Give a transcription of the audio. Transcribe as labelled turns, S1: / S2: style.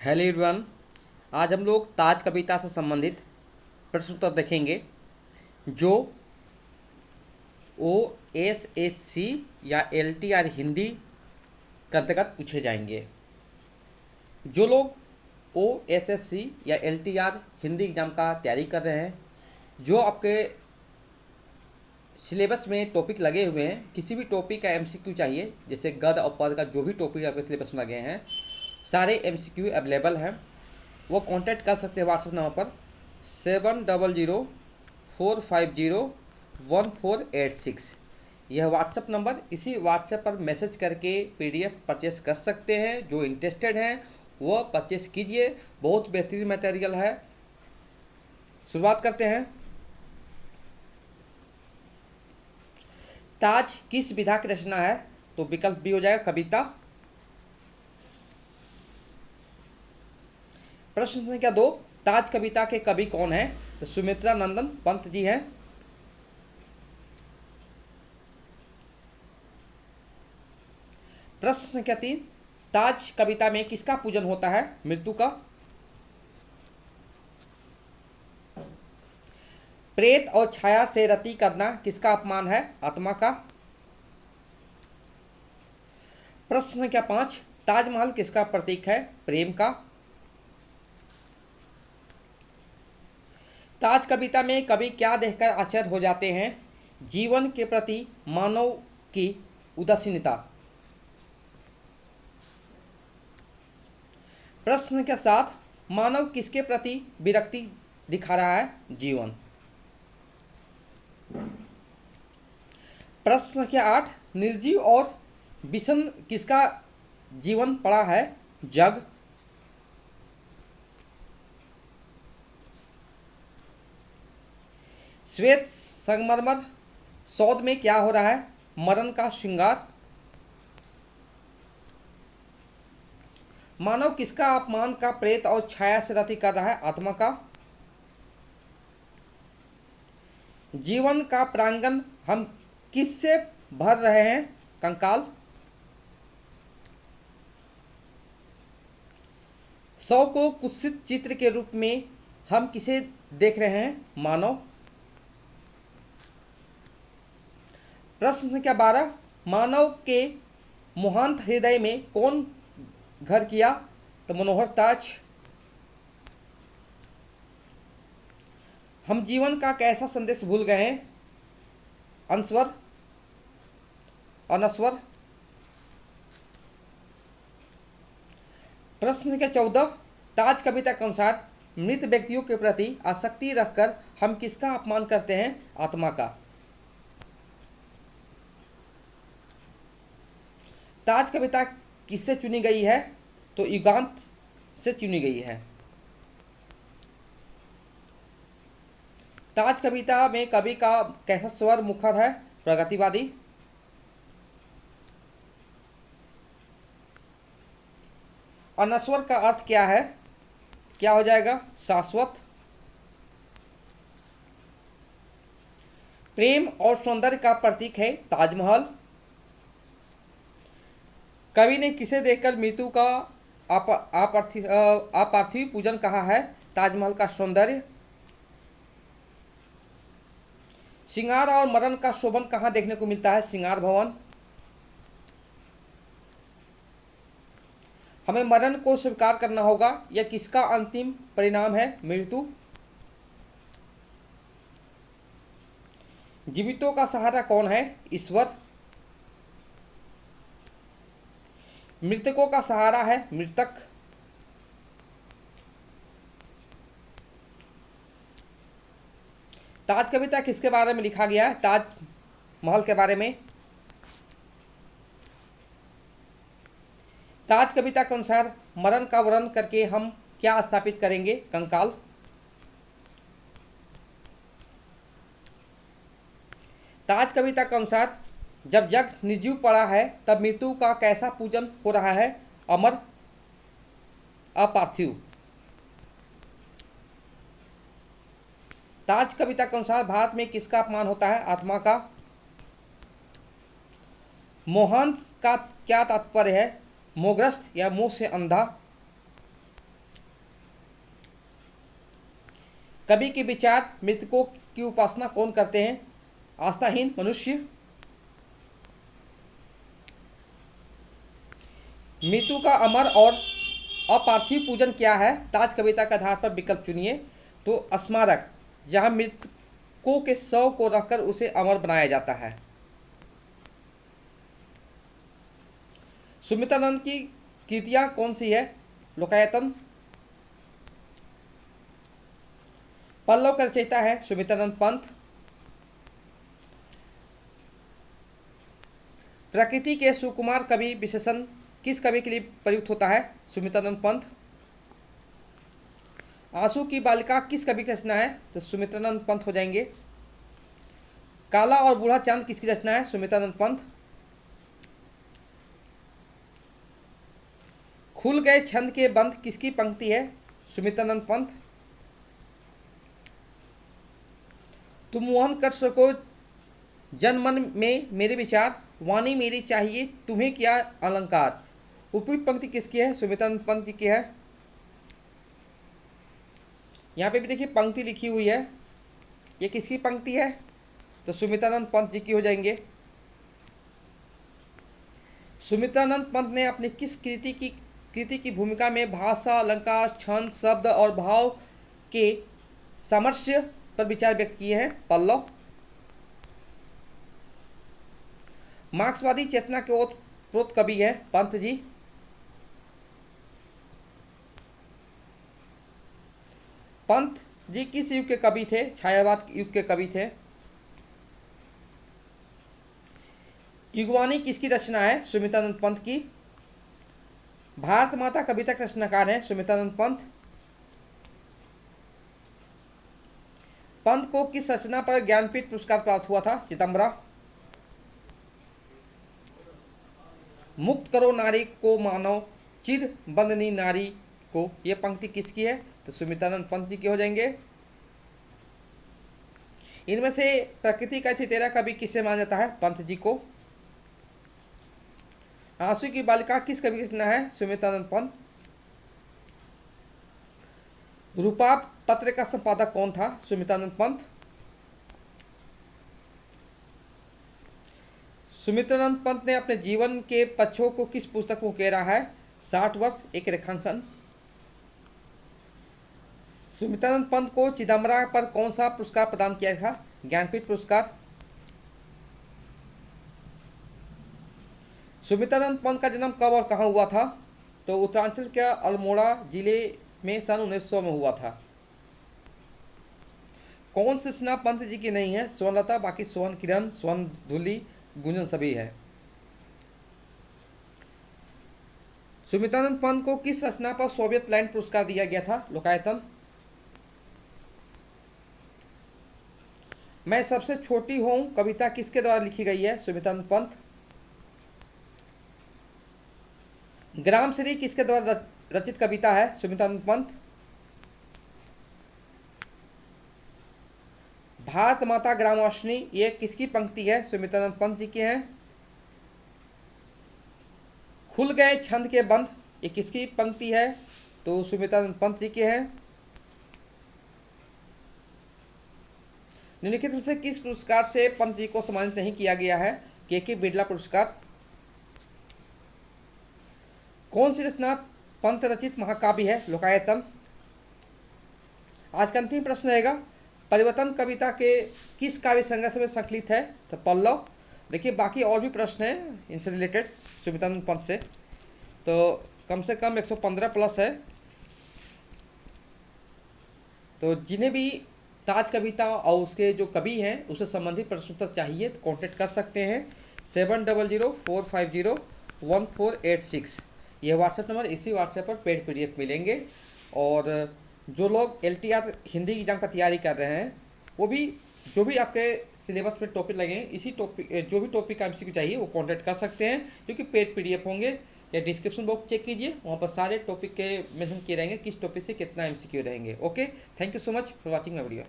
S1: Hello everyone. आज हम लोग ताज कविता से संबंधित प्रश्न उत्तर देखेंगे जो OSSC या LTR हिंदी के अंतर्गत पूछे जाएंगे। जो लोग OSSC या LTR हिंदी एग्जाम का तैयारी कर रहे हैं, जो आपके सिलेबस में टॉपिक लगे हुए हैं, किसी भी टॉपिक का MCQ चाहिए, जैसे गद्य और पद्य का जो भी टॉपिक आपके सिलेबस में लगे हैं, सारे MCQ अवेलेबल हैं। वो कांटेक्ट कर सकते हैं व्हाट्सएप नंबर पर 7004501486। यह व्हाट्सएप नंबर, इसी व्हाट्सएप पर मैसेज करके PDF परचेस कर सकते हैं। जो इंटरेस्टेड हैं वह परचेस कीजिए, बहुत बेहतरीन मटेरियल है। शुरुआत करते हैं। ताज किस विधा की रचना है? तो विकल्प बी हो जाएगा कविता। प्रश्न संख्या 2, ताज कविता के कवि कौन है? तो सुमित्रा नंदन पंत जी हैं। प्रश्न संख्या 3, ताज कविता में किसका पूजन होता है? मृत्यु का। प्रेत और छाया से रति करना किसका अपमान है? आत्मा का। प्रश्न संख्या 5, ताजमहल किसका प्रतीक है? प्रेम का। ताज कविता में कवि क्या देखकर आश्चर्य हो जाते हैं? जीवन के प्रति मानव की उदासीनता। प्रश्न संख्या 7, मानव किसके प्रति विरक्ति दिखा रहा है? जीवन। प्रश्न संख्या 8, निर्जीव और विषण किसका जीवन पड़ा है? जग। श्वेत संगमरमर सौध में क्या हो रहा है? मरण का श्रृंगार। मानव किसका अपमान का प्रेत और छाया से रति कर रहा है? आत्मा का। जीवन का प्रांगण हम किससे भर रहे हैं? कंकाल। शव को कुत्सित चित्र के रूप में हम किसे देख रहे हैं? मानव। प्रश्न संख्या 12, मानव के मोहांत हृदय में कौन घर किया? तो मनोहर ताज। हम जीवन का कैसा संदेश भूल गए हैं? अनस्वर, अनस्वर। प्रश्न संख्या 14, ताज कविता के अनुसार मृत व्यक्तियों के प्रति आसक्ति रखकर हम किसका अपमान करते हैं? आत्मा का। ताज कविता किससे चुनी गई है? तो युगांत से चुनी गई है। ताज कविता में कवि का कैसा स्वर मुखर है? प्रगतिवादी। अनस्वर का अर्थ क्या है? क्या हो जाएगा? शाश्वत। प्रेम और सौंदर्य का प्रतीक है ताजमहल। कवि ने किसे देखकर मृत्यु का अपार्थिव पूजन कहा है? ताजमहल का सौंदर्य। श्रृंगार और मरण का शोभन कहाँ देखने को मिलता है? श्रृंगार भवन। हमें मरण को स्वीकार करना होगा, यह किसका अंतिम परिणाम है? मृत्यु। जीवितों का सहारा कौन है? ईश्वर। मृतकों का सहारा है मृतक। ताज कविता किसके बारे में लिखा गया है? ताजमहल के बारे में। ताज कविता के अनुसार मरण का वर्णन करके हम क्या स्थापित करेंगे? कंकाल। ताज कविता के अनुसार जब जग निर्जीव पड़ा है तब मृत्यु का कैसा पूजन हो रहा है? अमर, अपार्थिव। ताज कविता के अनुसार भारत में किसका अपमान होता है? आत्मा का। मोहांत का क्या तात्पर्य है? मोहग्रस्त या मोह से अंधा। कवि के विचार मृतकों की उपासना कौन करते हैं? आस्थाहीन मनुष्य। मृत्यु का अमर और अपार्थिव पूजन क्या है? ताज कविता के आधार पर विकल्प चुनिए। तो स्मारक, जहाँ मृतकों के शव को रखकर उसे अमर बनाया जाता है। सुमित्रानंद की कृतियां कौन सी है? लोकायतन। पल्लव का रचयिता है सुमित्रानंद पंत। प्रकृति के सुकुमार कवि विशेषण किस कवि के लिए प्रयुक्त होता है? सुमित्रानंद पंत। आंसू की बालिका किस कवि की रचना है? तो सुमित्रानंद पंत हो जाएंगे। काला और बूढ़ा चांद किसकी रचना है? सुमित्रानंद पंत। खुल गए छंद के बंद किसकी पंक्ति है? सुमित्रानंद पंत। तुम मोहन कर सको जन मन में मेरे विचार, वाणी मेरी चाहिए तुम्हें क्या अलंकार। उपयुक्त पंक्ति किसकी है? सुमित्रानंद पंत जी की है। यहाँ पे भी देखिए पंक्ति लिखी हुई है, ये किसकी पंक्ति है? तो सुमित्रानंद पंत जी की हो जाएंगे। सुमित्रानंद पंत ने अपनी किस कृति की भूमिका में भाषा, अलंकार, छंद, शब्द और भाव के सामर्थ्य पर विचार व्यक्त किए हैं? पल्लव। मार्क्सवादी चेतना के ओतप्रोत कवि हैं? पंत जी। पंत जी किस युग के कवि थे? छायावाद युग के कवि थे। युगवाणी किसकी रचना है? सुमित्रानंद पंत की। भारत माता कविता के रचनाकार हैं सुमित्रानंद पंत। पंत को किस रचना पर ज्ञानपीठ पुरस्कार प्राप्त हुआ था? चिदंबरा। मुक्त करो नारी को मानव चिर बंदनी नारी को, यह पंक्ति किसकी है? तो सुमित्रानंद पंत जी की हो जाएंगे। इनमें से प्रकृति का चितेरा कवि किसे माना जाता है? पंत जी को। आंसू की बालिका किस कवि की रचना है? सुमित्रानंद पंत। रूपाप पत्र का संपादक कौन था? सुमित्रानंद पंत। सुमित्रानंद पंत ने अपने जीवन के पक्षों को किस पुस्तक में उकेरा है? 60 वर्ष एक रेखांकन। सुमित्रानंद पंत को चिदंबरा पर कौन सा पुरस्कार प्रदान किया था? ज्ञानपीठ पुरस्कार। सुमित्रानंद पंत का जन्म कब और कहाँ हुआ था? तो उत्तरांचल के अल्मोड़ा जिले में सन 1900 में हुआ था। कौन सी रचना पंत जी की नहीं है? स्वर्णलता, बाकी स्वर्ण किरण, स्वर्ण धुली, गुंजन सभी है। सुमित्रानंद पंत को किस रचना पर सोवियत लैंड पुरस्कार दिया गया था? लोकायतन। मैं सबसे छोटी हूं कविता किसके द्वारा लिखी गई है? सुमित्रानंद पंत। ग्राम श्री किसके द्वारा रचित कविता है? सुमित्रानंद पंत। भारत माता ग्रामवासिनी ये किसकी पंक्ति है? सुमित्रानंद पंत जी की है। खुल गए छंद के बंद ये किसकी पंक्ति है? तो सुमित्रानंद पंत जी की है। निम्नलिखित में से किस पुरस्कार से पंत जी को सम्मानित नहीं किया गया है? के बिरला पुरस्कार। कौन सी रचना पंत रचित महाकाव्य है? लोकायतन। आज का अंतिम प्रश्न रहेगा, परिवर्तन कविता के किस काव्य संग्रह में संकलित है? तो पल्लव। देखिए बाकी और भी प्रश्न हैं इनसे रिलेटेड सुमित्रानंद पंत से, तो कम से कम 115 प्लस है। तो जिन्हें भी ताज कविता और उसके जो कवि हैं उससे संबंधित प्रश्न उत्तर चाहिए तो कॉन्टेक्ट कर सकते हैं 7004501486। यह व्हाट्सएप नंबर, इसी व्हाट्सएप पर पेड PDF मिलेंगे। और जो लोग LTR हिंदी एग्जाम का तैयारी कर रहे हैं वो भी जो भी आपके सिलेबस में टॉपिक लगे इसी टॉपिक जो भी टॉपिक का MCQ चाहिए वो कांटेक्ट कर सकते हैं, जो कि पेड PDF होंगे। या डिस्क्रिप्शन बॉक्स चेक कीजिए, वहाँ पर सारे टॉपिक के मेंशन किए रहेंगे किस टॉपिक से कितना MCQ रहेंगे। Okay, thank you so much for watching my video.